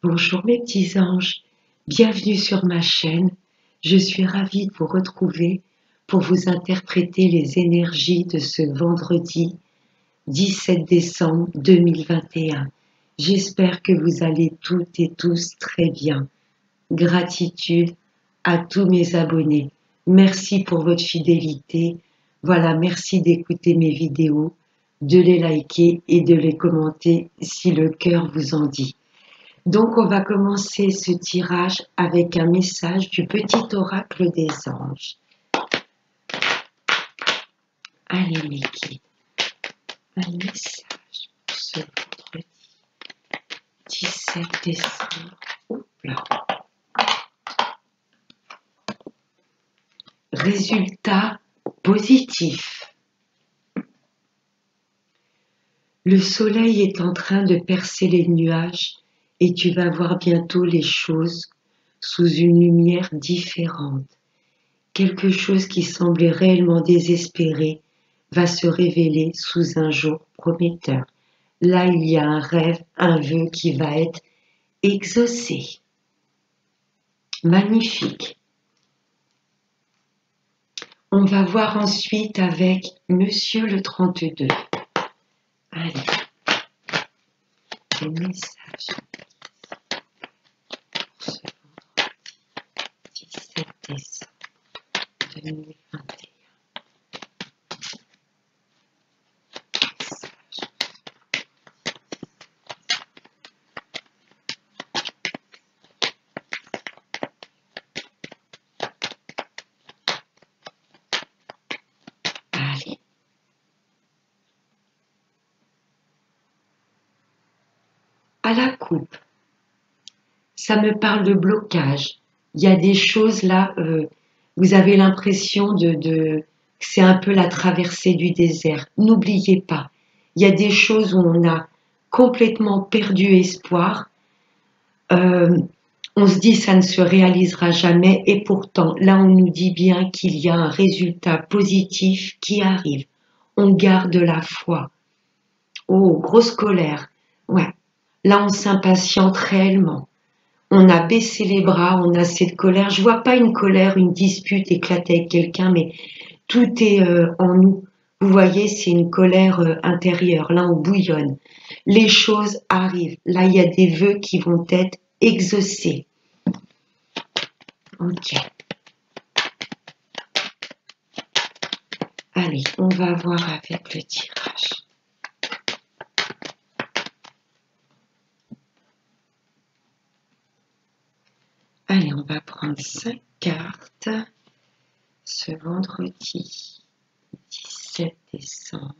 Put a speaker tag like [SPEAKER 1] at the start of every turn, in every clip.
[SPEAKER 1] Bonjour mes petits anges, bienvenue sur ma chaîne. Je suis ravie de vous retrouver pour vous interpréter les énergies de ce vendredi 17 décembre 2021. J'espère que vous allez toutes et tous très bien. Gratitude à tous mes abonnés. Merci pour votre fidélité. Voilà, merci d'écouter mes vidéos, de les liker et de les commenter si le cœur vous en dit. Donc, on va commencer ce tirage avec un message du petit oracle des anges. Allez, mes guides, un message pour ce vendredi 17 décembre. Oula. Résultat positif. Le soleil est en train de percer les nuages et tu vas voir bientôt les choses sous une lumière différente. Quelque chose qui semblait réellement désespéré va se révéler sous un jour prometteur. Là, il y a un rêve, un vœu qui va être exaucé. Magnifique. On va voir ensuite avec Monsieur le 32. Allez, le message pour ce vendredi 17 décembre 2021. Allez. À la coupe, ça me parle de blocage. Il y a des choses là, vous avez l'impression que c'est un peu la traversée du désert. N'oubliez pas, il y a des choses où on a complètement perdu espoir. On se dit ça ne se réalisera jamais et pourtant là on nous dit bien qu'il y a un résultat positif qui arrive. On garde la foi. Oh, grosse colère. Ouais, là on s'impatiente réellement. On a baissé les bras, on a cette colère. Je vois pas une colère, une dispute éclater avec quelqu'un, mais tout est en nous. Vous voyez, c'est une colère intérieure. Là, on bouillonne. Les choses arrivent. Là, il y a des vœux qui vont être exaucés. Ok. Allez, on va voir avec le tirage. Allez, on va prendre 5 cartes ce vendredi 17 décembre.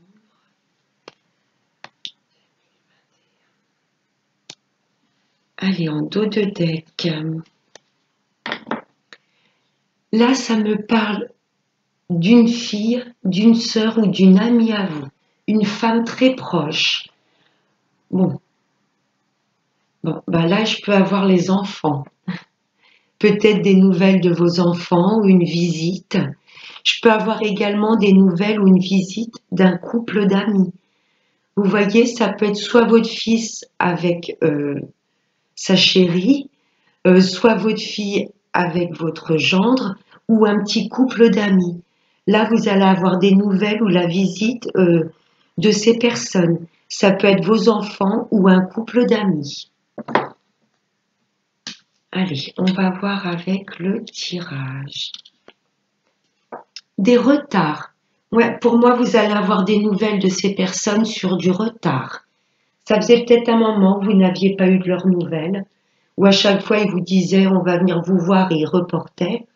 [SPEAKER 1] Allez, en dos de deck. Là, ça me parle d'une fille, d'une sœur ou d'une amie à vous. Une femme très proche. Bon, bah là, je peux avoir les enfants. Peut-être des nouvelles de vos enfants ou une visite. Je peux avoir également des nouvelles ou une visite d'un couple d'amis. Vous voyez, ça peut être soit votre fils avec sa chérie, soit votre fille avec votre gendre ou un petit couple d'amis. Là, vous allez avoir des nouvelles ou la visite de ces personnes. Ça peut être vos enfants ou un couple d'amis. Allez, on va voir avec le tirage. Des retards. Ouais, pour moi, vous allez avoir des nouvelles de ces personnes sur du retard. Ça faisait peut-être un moment que vous n'aviez pas eu de leurs nouvelles, ou à chaque fois, ils vous disaient on va venir vous voir et ils reportaient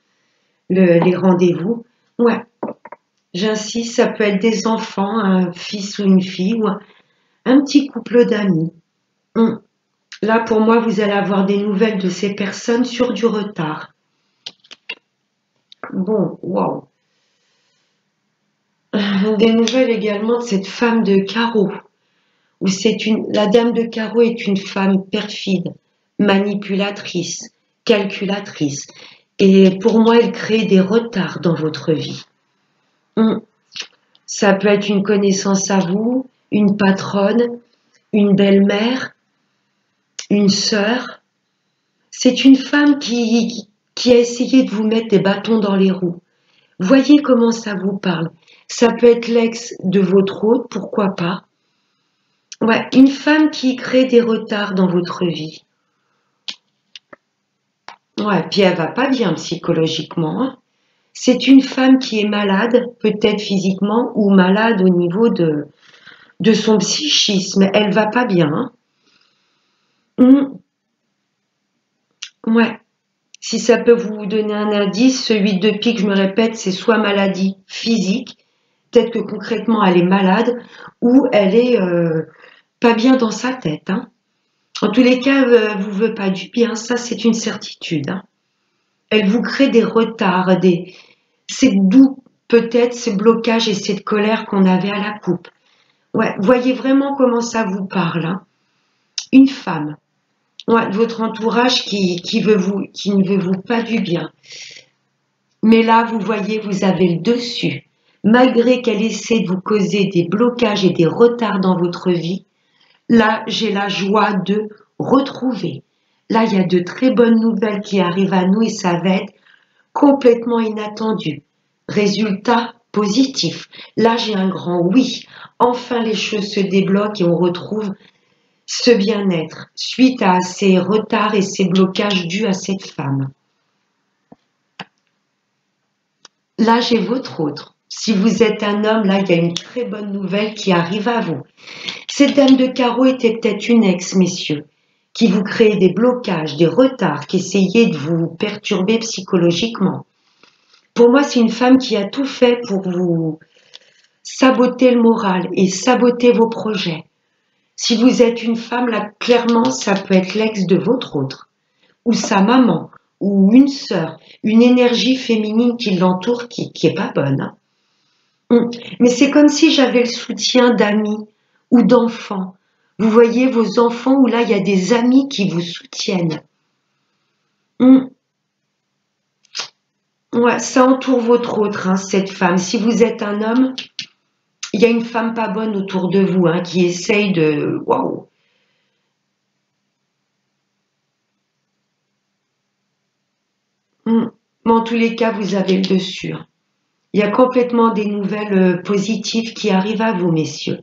[SPEAKER 1] les rendez-vous. Ouais, j'insiste, ça peut être des enfants, un fils ou une fille, ou un petit couple d'amis. Là, pour moi, vous allez avoir des nouvelles de ces personnes sur du retard. Bon, waouh. Des nouvelles également de cette femme de carreau. Où la dame de carreau est une femme perfide, manipulatrice, calculatrice. Et pour moi, elle crée des retards dans votre vie. Ça peut être une connaissance à vous, une patronne, une belle-mère, une sœur. C'est une femme qui a essayé de vous mettre des bâtons dans les roues. Voyez comment ça vous parle. Ça peut être l'ex de votre hôte, pourquoi pas. Ouais, une femme qui crée des retards dans votre vie. Ouais, puis elle va pas bien psychologiquement, hein. C'est une femme qui est malade, peut-être physiquement, ou malade au niveau de son psychisme. Elle va pas bien, hein. Ouais. Si ça peut vous donner un indice, ce 8 de pique, je me répète, c'est soit maladie physique, peut-être que concrètement elle est malade, ou elle est pas bien dans sa tête, hein. En tous les cas, elle vous veut pas du bien, ça c'est une certitude, hein. Elle vous crée des retards, c'est d'où peut-être ces blocages et cette colère qu'on avait à la coupe. Ouais, voyez vraiment comment ça vous parle, hein. Une femme, ouais, de votre entourage qui ne veut vous pas du bien. Mais là, vous voyez, vous avez le dessus. Malgré qu'elle essaie de vous causer des blocages et des retards dans votre vie, là, j'ai la joie de retrouver. Là, il y a de très bonnes nouvelles qui arrivent à nous et ça va être complètement inattendu. Résultat positif. Là, j'ai un grand oui. Enfin, les choses se débloquent et on retrouve ce bien-être suite à ces retards et ces blocages dus à cette femme. Là, j'ai votre autre. Si vous êtes un homme, là, il y a une très bonne nouvelle qui arrive à vous. Cette dame de carreau était peut-être une ex, messieurs, qui vous créait des blocages, des retards, qui essayait de vous perturber psychologiquement. Pour moi, c'est une femme qui a tout fait pour vous saboter le moral et saboter vos projets. Si vous êtes une femme, là, clairement, ça peut être l'ex de votre autre, ou sa maman, ou une sœur, une énergie féminine qui l'entoure qui est pas bonne, hein. Mais c'est comme si j'avais le soutien d'amis ou d'enfants. Vous voyez vos enfants où là, il y a des amis qui vous soutiennent. Ouais, ça entoure votre autre, hein, cette femme. Si vous êtes un homme, il y a une femme pas bonne autour de vous, hein, qui essaye de... Waouh. Mais en tous les cas, vous avez le dessus, hein. Il y a complètement des nouvelles positives qui arrivent à vous, messieurs.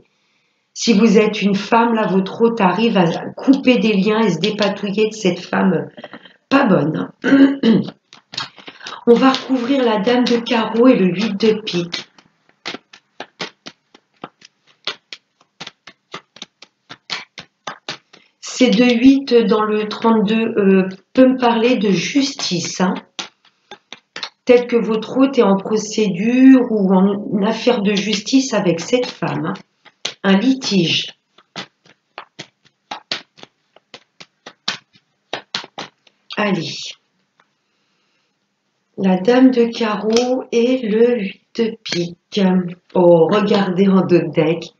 [SPEAKER 1] Si vous êtes une femme, là, votre hôte arrive à couper des liens et se dépatouiller de cette femme pas bonne, hein. On va recouvrir la dame de carreau et le 8 de pique. Ces deux 8 dans le 32 peut me parler de justice, hein. Tel que votre hôte est en procédure ou en affaire de justice avec cette femme, hein. Un litige. Allez. La dame de carreau et le 8 de pique. Oh, regardez en deux decks.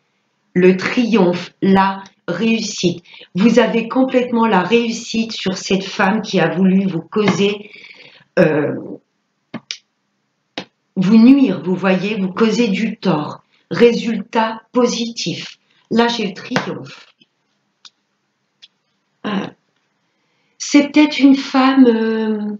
[SPEAKER 1] Le triomphe, la réussite. Vous avez complètement la réussite sur cette femme qui a voulu vous causer, vous nuire, vous voyez, vous causer du tort. Résultat positif. Là, j'ai le triomphe. C'est peut-être une femme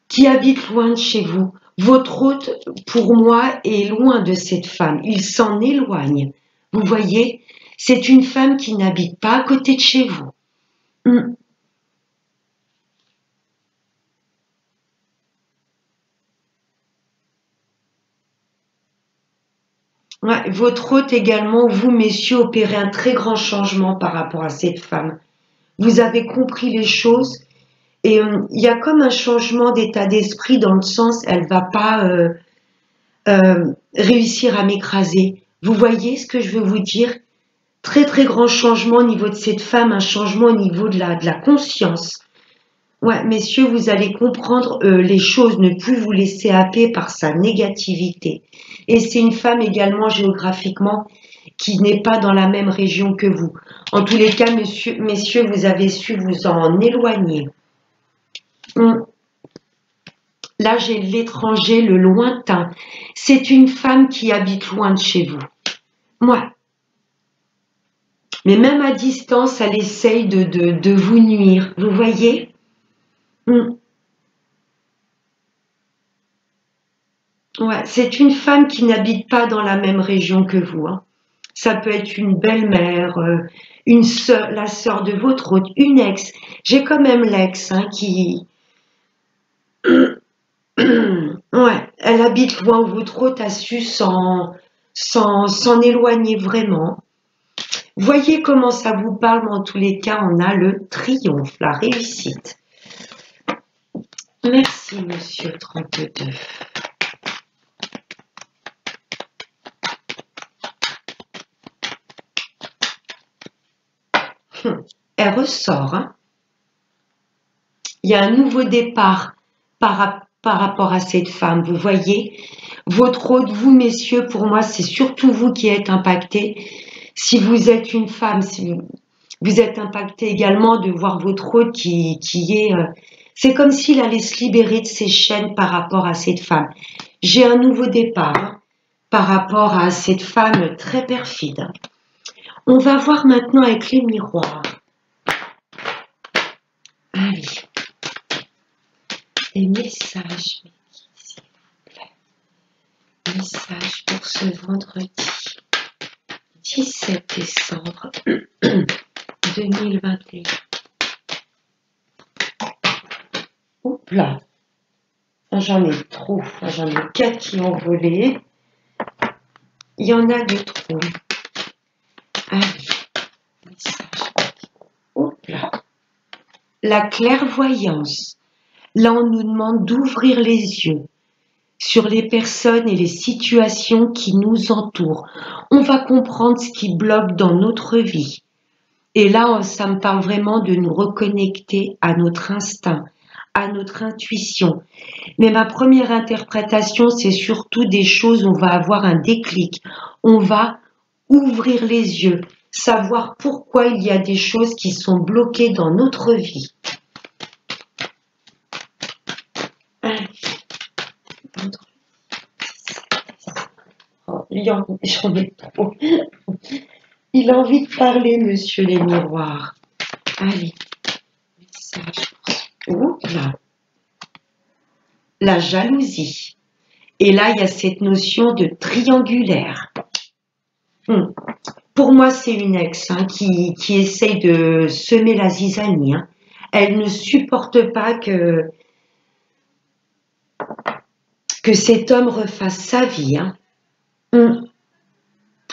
[SPEAKER 1] qui habite loin de chez vous. Votre hôte, pour moi, est loin de cette femme. Il s'en éloigne. Vous voyez, c'est une femme qui n'habite pas à côté de chez vous. Ouais, votre hôte également, vous, messieurs, opérez un très grand changement par rapport à cette femme. Vous avez compris les choses et il y a comme un changement d'état d'esprit dans le sens, elle va pas réussir à m'écraser. Vous voyez ce que je veux vous dire? Très très grand changement au niveau de cette femme, un changement au niveau de la conscience. Ouais, messieurs, vous allez comprendre les choses, ne plus vous laisser happer par sa négativité. Et c'est une femme également géographiquement qui n'est pas dans la même région que vous. En tous les cas, messieurs, vous avez su vous en éloigner. Là, j'ai l'étranger, le lointain. C'est une femme qui habite loin de chez vous. Moi, Mais même à distance, elle essaye de vous nuire. Vous voyez? Ouais, c'est une femme qui n'habite pas dans la même région que vous, hein. Ça peut être une belle-mère, une sœur, la sœur de votre hôte, une ex. J'ai quand même l'ex, hein, qui... Ouais, elle habite loin où votre hôte a su s'en éloigner vraiment. Voyez comment ça vous parle, mais en tous les cas, on a le triomphe, la réussite. Merci, monsieur 32. Elle ressort, hein. Il y a un nouveau départ par rapport à cette femme. Vous voyez, votre hôte, vous, messieurs, pour moi, c'est surtout vous qui êtes impactés. Si vous êtes une femme, si vous êtes impacté également de voir votre hôte qui est... c'est comme s'il allait se libérer de ses chaînes par rapport à cette femme. J'ai un nouveau départ, hein, par rapport à cette femme très perfide. On va voir maintenant avec les miroirs. Allez. Les messages, s'il vous plaît. Messages pour ce vendredi 17 décembre 2021. Oups là, j'en ai trop, j'en ai 4 qui ont volé. Il y en a de trop. Allez, message. Oups là. La clairvoyance. Là, on nous demande d'ouvrir les yeux sur les personnes et les situations qui nous entourent. On va comprendre ce qui bloque dans notre vie. Et là, ça me parle vraiment de nous reconnecter à notre instinct, à notre intuition. Mais ma première interprétation, c'est surtout des choses où on va avoir un déclic. On va ouvrir les yeux, savoir pourquoi il y a des choses qui sont bloquées dans notre vie. J'en ai trop. Il a envie de parler, monsieur les miroirs. Allez, message. Ouh là. La jalousie. Et là, il y a cette notion de triangulaire. Pour moi, c'est une ex, hein, qui essaye de semer la zizanie, hein. Elle ne supporte pas que cet homme refasse sa vie, hein.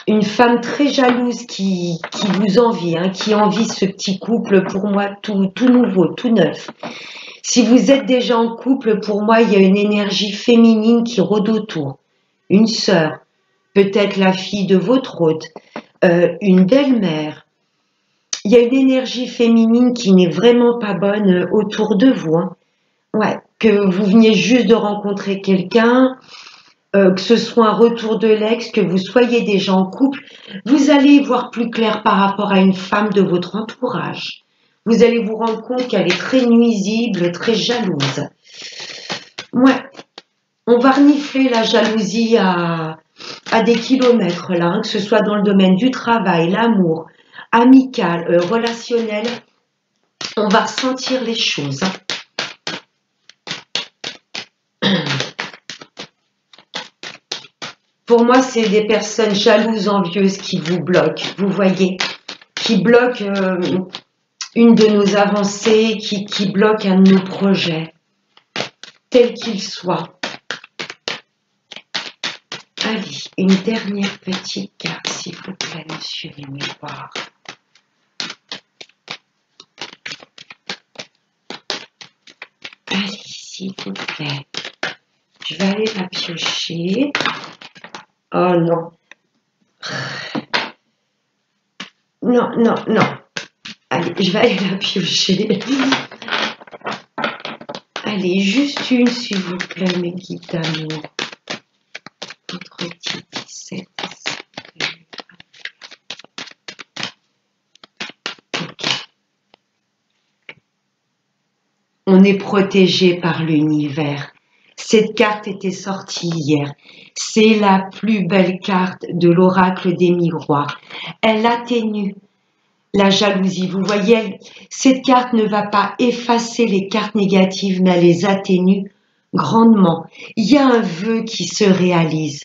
[SPEAKER 1] Une femme très jalouse qui vous envie, hein, qui envie ce petit couple, pour moi, tout nouveau, tout neuf. Si vous êtes déjà en couple, pour moi, il y a une énergie féminine qui rôde autour. Une sœur, peut-être la fille de votre hôte, une belle-mère. Il y a une énergie féminine qui n'est vraiment pas bonne autour de vous, hein. Ouais, que vous veniez juste de rencontrer quelqu'un, que ce soit un retour de l'ex, que vous soyez déjà en couple, vous allez y voir plus clair par rapport à une femme de votre entourage. Vous allez vous rendre compte qu'elle est très nuisible, très jalouse. Ouais, on va renifler la jalousie à des kilomètres là, hein, que ce soit dans le domaine du travail, l'amour, amical, relationnel. On va ressentir les choses, hein. Pour moi, c'est des personnes jalouses, envieuses qui vous bloquent, vous voyez, qui bloquent une de nos avancées, qui bloquent un de nos projets, tel qu'il soit. Allez, une dernière petite carte, s'il vous plaît, monsieur les miroirs. Allez, s'il vous plaît. Je vais aller la piocher. Oh non. Non, non, non. Allez, je vais aller la piocher. Allez, juste une, s'il vous plaît, mes guides d'amour. Vendredi 17. Ok. On est protégé par l'univers. Cette carte était sortie hier. C'est la plus belle carte de l'oracle des miroirs. Elle atténue La jalousie, vous voyez, cette carte ne va pas effacer les cartes négatives, mais elle les atténue grandement. Il y a un vœu qui se réalise.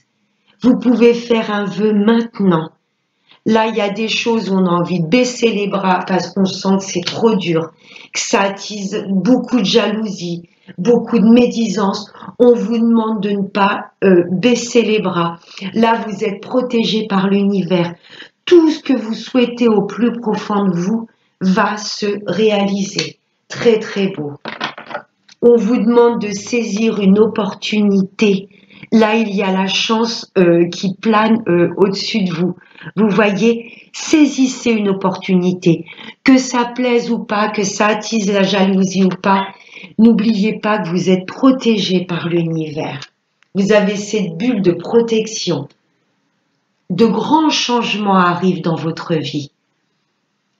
[SPEAKER 1] Vous pouvez faire un vœu maintenant. Là, il y a des choses où on a envie de baisser les bras parce qu'on sent que c'est trop dur, que ça attise beaucoup de jalousie, beaucoup de médisance. On vous demande de ne pas baisser les bras. Là, vous êtes protégé par l'univers. Tout ce que vous souhaitez au plus profond de vous va se réaliser. Très, très beau. On vous demande de saisir une opportunité. Là, il y a la chance qui plane au-dessus de vous. Vous voyez, saisissez une opportunité. Que ça plaise ou pas, que ça attise la jalousie ou pas, n'oubliez pas que vous êtes protégé par l'univers. Vous avez cette bulle de protection. De grands changements arrivent dans votre vie.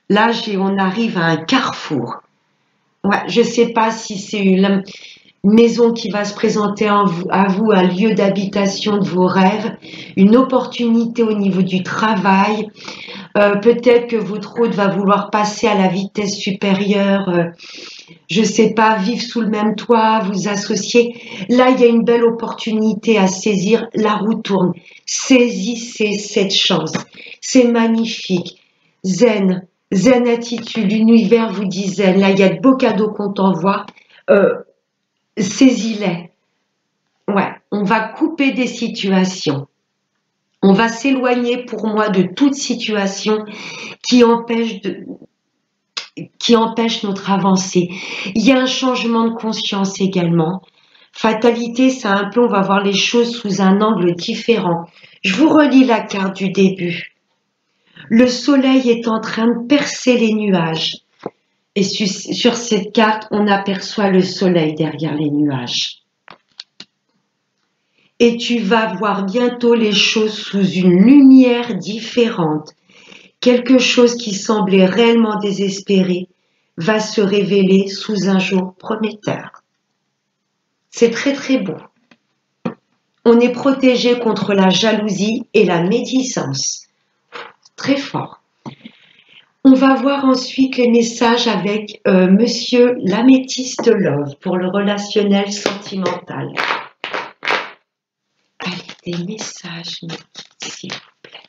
[SPEAKER 1] Là, on arrive à un carrefour. Ouais, je ne sais pas si c'est une maison qui va se présenter à vous, un lieu d'habitation de vos rêves, une opportunité au niveau du travail. Peut-être que votre hôte va vouloir passer à la vitesse supérieure. Je ne sais pas, vivre sous le même toit, vous associer. Là, il y a une belle opportunité à saisir. La roue tourne. Saisissez cette chance. C'est magnifique. Zen. Zen attitude, l'univers vous dit zen. Là, il y a de beaux cadeaux qu'on t'envoie. Saisis-les. Ouais, on va couper des situations. On va s'éloigner pour moi de toute situation qui empêche notre avancée. Il y a un changement de conscience également. Fatalité, c'est un peu, on va voir les choses sous un angle différent. Je vous relis la carte du début. Le soleil est en train de percer les nuages. Et sur cette carte, on aperçoit le soleil derrière les nuages. Et tu vas voir bientôt les choses sous une lumière différente. Quelque chose qui semblait réellement désespéré va se révéler sous un jour prometteur. C'est très très beau. On est protégé contre la jalousie et la médisance. Très fort. On va voir ensuite les messages avec Monsieur l'Améthyste Love pour le relationnel sentimental. Allez, des messages, s'il vous plaît.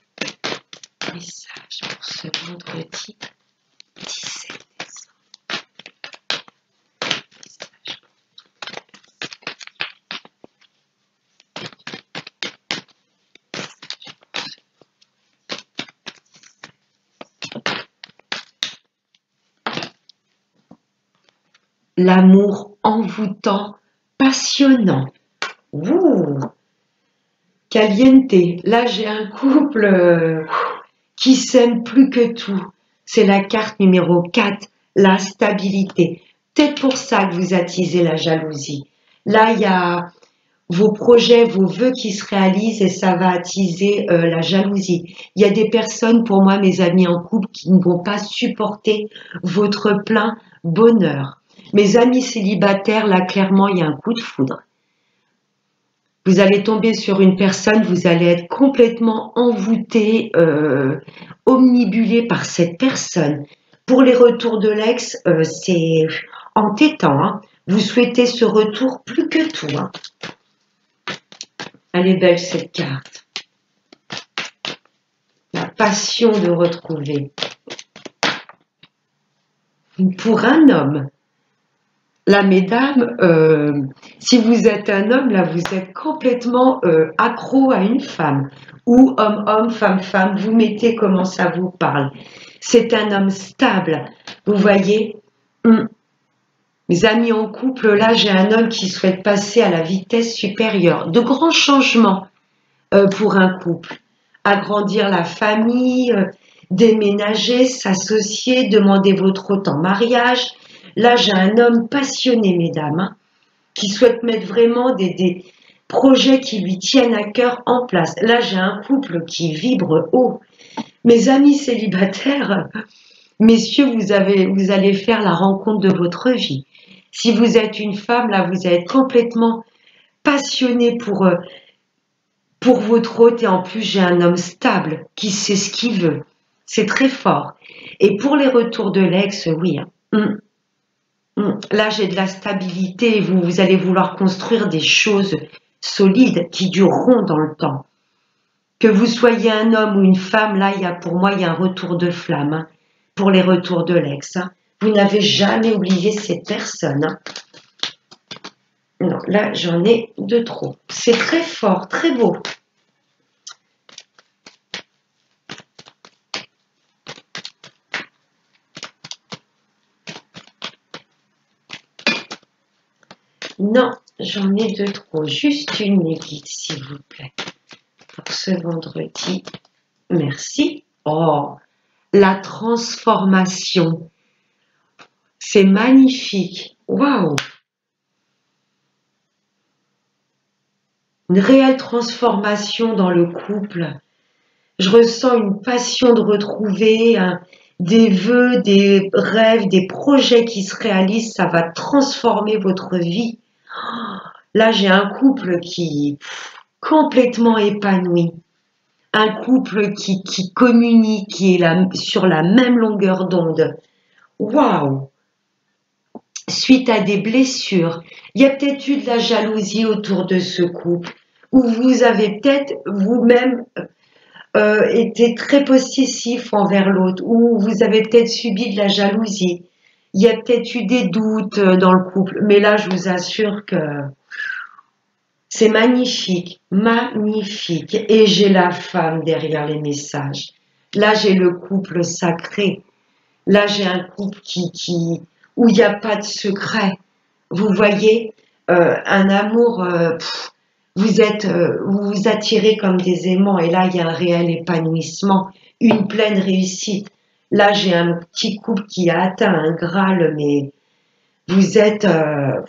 [SPEAKER 1] Messages pour ce vendredi 17 décembre. L'amour envoûtant, passionnant. Ouh, caliente. Là, j'ai un couple qui s'aime plus que tout. C'est la carte numéro 4, la stabilité. Peut-être pour ça que vous attisez la jalousie. Là, il y a vos projets, vos vœux qui se réalisent et ça va attiser la jalousie. Il y a des personnes, pour moi, mes amis en couple, qui ne vont pas supporter votre plein bonheur. Mes amis célibataires, là, clairement, il y a un coup de foudre. Vous allez tomber sur une personne, vous allez être complètement envoûté, omnibulé par cette personne. Pour les retours de l'ex, c'est entêtant. Hein. Vous souhaitez ce retour plus que tout. Hein. Elle est belle cette carte. La passion de retrouver. Pour un homme. Là, mesdames, si vous êtes un homme, là, vous êtes complètement accro à une femme. Ou homme-homme, femme-femme, vous mettez comment ça vous parle. C'est un homme stable. Vous voyez, mes amis en couple, là, j'ai un homme qui souhaite passer à la vitesse supérieure. De grands changements pour un couple. Agrandir la famille, déménager, s'associer, demander votre hôte en mariage. Là, j'ai un homme passionné, mesdames, hein, qui souhaite mettre vraiment des projets qui lui tiennent à cœur en place. Là, j'ai un couple qui vibre haut. Mes amis célibataires, messieurs, vous allez faire la rencontre de votre vie. Si vous êtes une femme, là, vous allez être complètement passionné pour votre hôte. Et en plus, j'ai un homme stable qui sait ce qu'il veut. C'est très fort. Et pour les retours de l'ex, oui. Là, j'ai de la stabilité. Vous allez vouloir construire des choses solides qui dureront dans le temps. Que vous soyez un homme ou une femme, là, pour moi, il y a un retour de flamme pour les retours de l'ex. Vous n'avez jamais oublié cette personne. Non, là, j'en ai de trop. C'est très fort, très beau. Non, j'en ai de trop. Juste une guide, s'il vous plaît. Pour ce vendredi. Merci. Oh, la transformation. C'est magnifique. Waouh! Une réelle transformation dans le couple. Je ressens une passion de retrouver des vœux, des rêves, des projets qui se réalisent. Ça va transformer votre vie. Là, j'ai un couple qui est complètement épanoui. Un couple qui communique, qui est sur la même longueur d'onde. Waouh! Suite à des blessures, il y a peut-être eu de la jalousie autour de ce couple, où vous avez peut-être vous-même été très possessif envers l'autre, ou vous avez peut-être subi de la jalousie. Il y a peut-être eu des doutes dans le couple, mais là, je vous assure que c'est magnifique, magnifique. Et j'ai la femme derrière les messages. Là, j'ai le couple sacré. Là, j'ai un couple où il n'y a pas de secret. Vous voyez, un amour, vous vous attirez comme des aimants. Et là, il y a un réel épanouissement, une pleine réussite. Là, j'ai un petit couple qui a atteint un Graal, mais vous êtes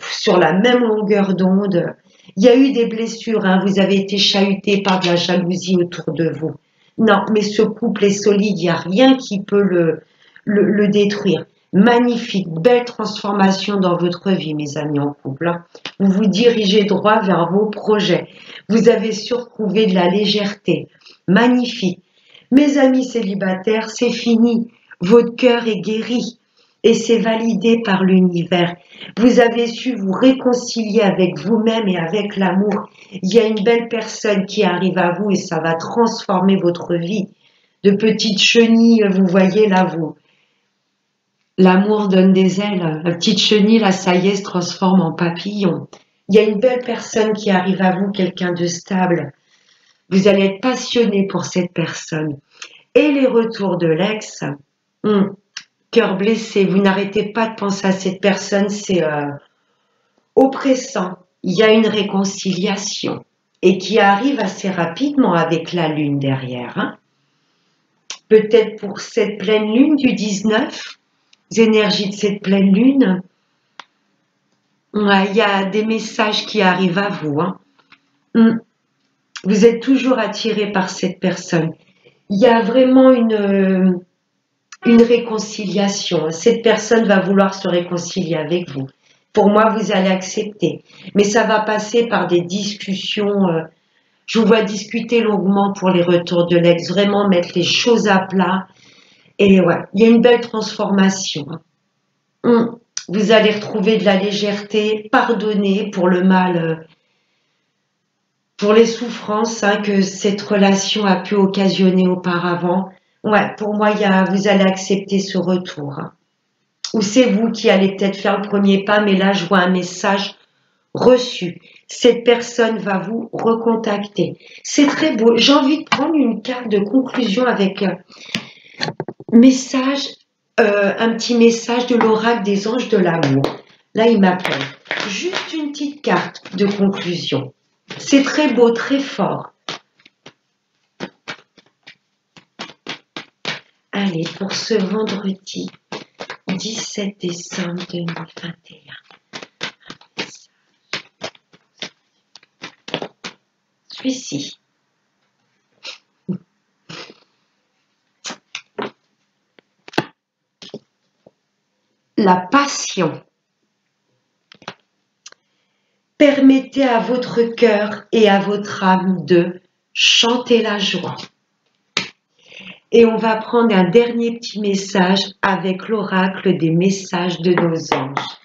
[SPEAKER 1] sur la même longueur d'onde. Il y a eu des blessures, hein, vous avez été chahuté par de la jalousie autour de vous. Non, mais ce couple est solide, il n'y a rien qui peut le détruire. Magnifique, belle transformation dans votre vie, mes amis en couple. Hein. Vous vous dirigez droit vers vos projets. Vous avez surprouvé de la légèreté. Magnifique. Mes amis célibataires, c'est fini. Votre cœur est guéri et c'est validé par l'univers. Vous avez su vous réconcilier avec vous-même et avec l'amour. Il y a une belle personne qui arrive à vous et ça va transformer votre vie. De petites chenilles, vous voyez là, l'amour donne des ailes. La petite chenille, là, ça y est, se transforme en papillon. Il y a une belle personne qui arrive à vous, quelqu'un de stable. Vous allez être passionné pour cette personne. Et les retours de l'ex, cœur blessé, vous n'arrêtez pas de penser à cette personne, c'est oppressant. Il y a une réconciliation et qui arrive assez rapidement avec la lune derrière. Hein. Peut-être pour cette pleine lune du 19, les énergies de cette pleine lune, ouais, il y a des messages qui arrivent à vous. Hein. Vous êtes toujours attiré par cette personne. Il y a vraiment une réconciliation. Cette personne va vouloir se réconcilier avec vous. Pour moi, vous allez accepter. Mais ça va passer par des discussions. Je vous vois discuter longuement pour les retours de l'ex, vraiment mettre les choses à plat. Et ouais, il y a une belle transformation. Vous allez retrouver de la légèreté, pardonner pour le mal, pour les souffrances que cette relation a pu occasionner auparavant. Ouais, pour moi, vous allez accepter ce retour. Hein. Ou c'est vous qui allez peut-être faire le premier pas, mais là, je vois un message reçu. Cette personne va vous recontacter. C'est très beau. J'ai envie de prendre une carte de conclusion avec message, un petit message de l'oracle des anges de l'amour. Là, il m'appelle. Juste une petite carte de conclusion. C'est très beau, très fort. Allez, pour ce vendredi 17 décembre 2021. Celui-ci. La passion. Permettez à votre cœur et à votre âme de chanter la joie. Et on va prendre un dernier petit message avec l'oracle des messages de nos anges.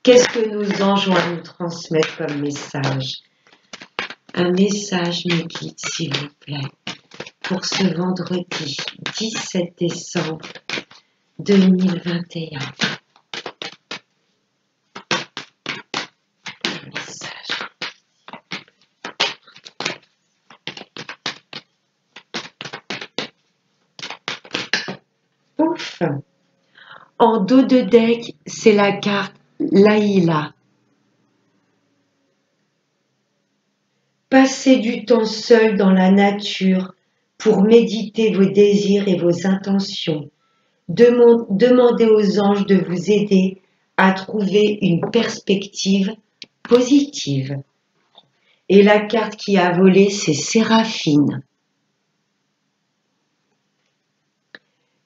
[SPEAKER 1] Qu'est-ce que nos anges vont nous transmettre comme message? Un message, mes guides, s'il vous plaît, pour ce vendredi 17 décembre 2021. Un message. Ouf! En dos de deck, c'est la carte Laïla. Passez du temps seul dans la nature pour méditer vos désirs et vos intentions. Demandez aux anges de vous aider à trouver une perspective positive. Et la carte qui a volé, c'est Séraphine.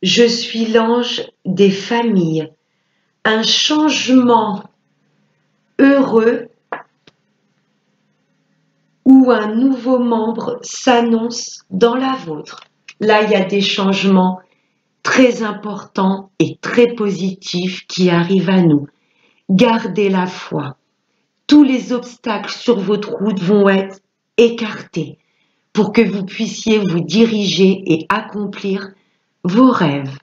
[SPEAKER 1] Je suis l'ange des familles. Un changement heureux où un nouveau membre s'annonce dans la vôtre. Là, il y a des changements très importants et très positifs qui arrivent à nous. Gardez la foi. Tous les obstacles sur votre route vont être écartés pour que vous puissiez vous diriger et accomplir vos rêves.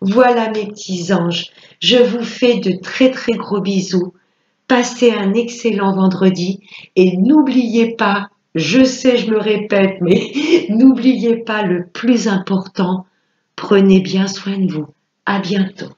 [SPEAKER 1] Voilà mes petits anges, je vous fais de très très gros bisous. Passez un excellent vendredi et n'oubliez pas, je sais je me répète, mais n'oubliez pas le plus important, prenez bien soin de vous. À bientôt.